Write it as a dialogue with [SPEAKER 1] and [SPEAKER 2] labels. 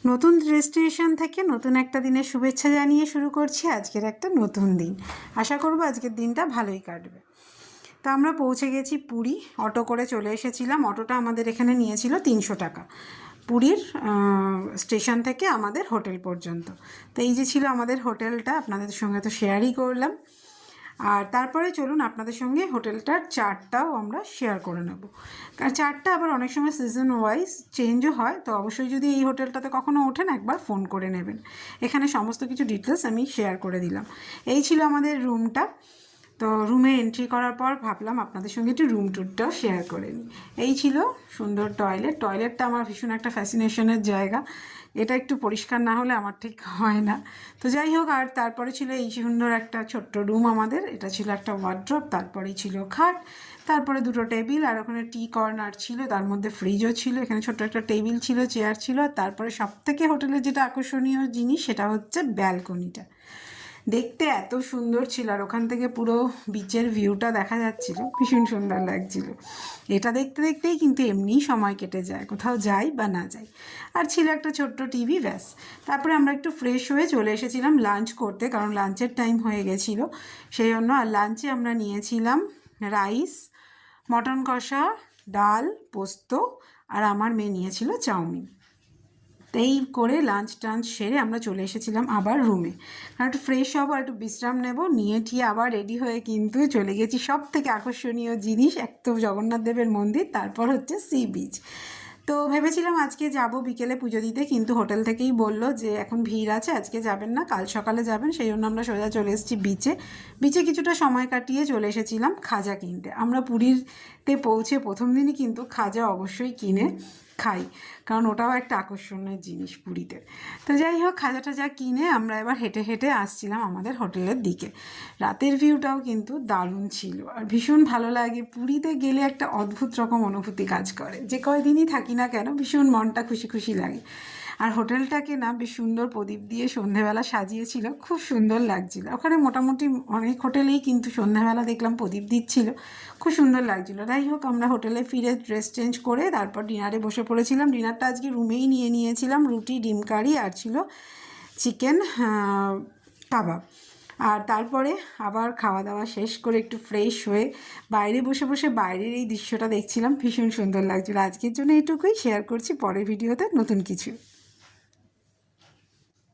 [SPEAKER 1] নতুন ডেস্টিনেশন থেকে নতুন একটা দিনের শুভেচ্ছা জানিয়ে শুরু করছি আজকের একটা নতুন দিন। আশা করব আজকের দিনটা ভালোই কাটবে। তো আমরা পৌঁছে গেছি পুরী। অটো করে চলে এসেছিলাম। অটোটা আমাদের এখানে নিয়েছিল 300 টাকা পুরীর স্টেশন থেকে আমাদের হোটেল পর্যন্ত। তো এই যে ছিল আমাদের হোটেলটা, আপনাদের সঙ্গে তো শেয়ারই করলাম। আর তারপরে চলুন আপনাদের সঙ্গে হোটেলটার চার্টটাও আমরা শেয়ার করে নেব। কারণ চার্টটা আবার অনেক সময় সিজন ওয়াইজ চেঞ্জও হয়, তো অবশ্যই যদি এই হোটেলটাতে কখনো ওঠেন একবার ফোন করে নেবেন। এখানে সমস্ত কিছু ডিটেলস আমি শেয়ার করে দিলাম। এই ছিল আমাদের রুমটা। তো রুমে এন্ট্রি করার পর ভাবলাম আপনাদের সঙ্গে একটু রুম ট্যুরটাও শেয়ার করে নিই। এই ছিল সুন্দর টয়লেটটা আমার ভীষণ একটা ফ্যাসিনেশনের জায়গা। এটা একটু পরিষ্কার না হলে আমার ঠিক হয় না। তো যাই হোক, আর তারপরে ছিল এই সুন্দর একটা ছোট্ট রুম আমাদের। এটা ছিল একটা ওয়ার্ড্রপ, তারপরেই ছিল খাট, তারপরে দুটো টেবিল, আর ওখানে টি কর্নার ছিল, তার মধ্যে ফ্রিজও ছিল, এখানে ছোট্ট একটা টেবিল ছিল, চেয়ার ছিল। আর তারপরে সবথেকে হোটেলের যেটা আকর্ষণীয় জিনিস সেটা হচ্ছে ব্যালকনিটা। দেখতে এত সুন্দর ছিল, আর ওখান থেকে পুরো বিচের ভিউটা দেখা যাচ্ছিল, ভীষণ সুন্দর লাগছিল। এটা দেখতে দেখতেই কিন্তু এমনিই সময় কেটে যায়, কোথাও যাই বা না যাই। আর ছিল একটা ছোট্ট টিভি, ব্যাস। তারপরে আমরা একটু ফ্রেশ হয়ে চলে এসেছিলাম লাঞ্চ করতে, কারণ লাঞ্চের টাইম হয়ে গেছিলো সেই জন্য। আর লাঞ্চে আমরা নিয়েছিলাম রাইস, মটন কষা, ডাল, পোস্ত, আর আমার মেয়ে নিয়েছিল চাউমিন। এই করে লাঞ্চ টাঞ্চ সেরে আমরা চলে এসেছিলাম আবার রুমে, কারণ একটু ফ্রেশ হবো, একটু বিশ্রাম নেব, নিয়ে ঠিয়ে আবার রেডি হয়ে কিন্তু চলে গেছি সব থেকে আকর্ষণীয় জিনিস, এক তো জগন্নাথ দেবের মন্দির, তারপর হচ্ছে সি বিচ। তো ভেবেছিলাম আজকে যাব বিকেলে পুজো দিতে, কিন্তু হোটেল থেকেই বলল যে এখন ভিড় আছে, আজকে যাবেন না, কাল সকালে যাবেন। সেই জন্য আমরা সোজা চলে এসেছি বিচে। বিচে কিছুটা সময় কাটিয়ে চলে এসেছিলাম খাজা কিনতে। আমরা পুরীতে পৌঁছে প্রথম দিনই কিন্তু খাজা অবশ্যই কিনে খাই, কারণ ওটাও একটা আকর্ষণীয় জিনিস পুরীতে। তো যাই হোক, খাজাটা যা কিনে আমরা এবার হেঁটে হেঁটে আসছিলাম আমাদের হোটেলের দিকে। রাতের ভিউটাও কিন্তু দারুণ ছিল, আর ভীষণ ভালো লাগে। পুরীতে গেলে একটা অদ্ভুত রকম অনুভূতি কাজ করে, যে কয়দিনই থাকি না কেন ভীষণ মনটা খুশি খুশি লাগে। আর হোটেলটাকে না বেশ সুন্দর প্রদীপ দিয়ে সন্ধেবেলা সাজিয়েছিল, খুব সুন্দর লাগছিল। ওখানে মোটামুটি অনেক হোটেলেই কিন্তু সন্ধেবেলা দেখলাম প্রদীপ দিচ্ছিল, খুব সুন্দর লাগছিলো। যাই হোক, আমরা হোটেলে ফিরে ড্রেস চেঞ্জ করে তারপর ডিনারে বসে পড়েছিলাম। ডিনারটা আজকে রুমেই নিয়েছিলাম, রুটি, ডিম কারি, আর ছিল চিকেন কাবাব। আর তারপরে আবার খাওয়া দাওয়া শেষ করে একটু ফ্রেশ হয়ে বাইরে বসে বসে বাইরের এই দৃশ্যটা দেখছিলাম, ভীষণ সুন্দর লাগছিলো। আজকের জন্য এইটুকুই, শেয়ার করছি পরের ভিডিওতে নতুন কিছু।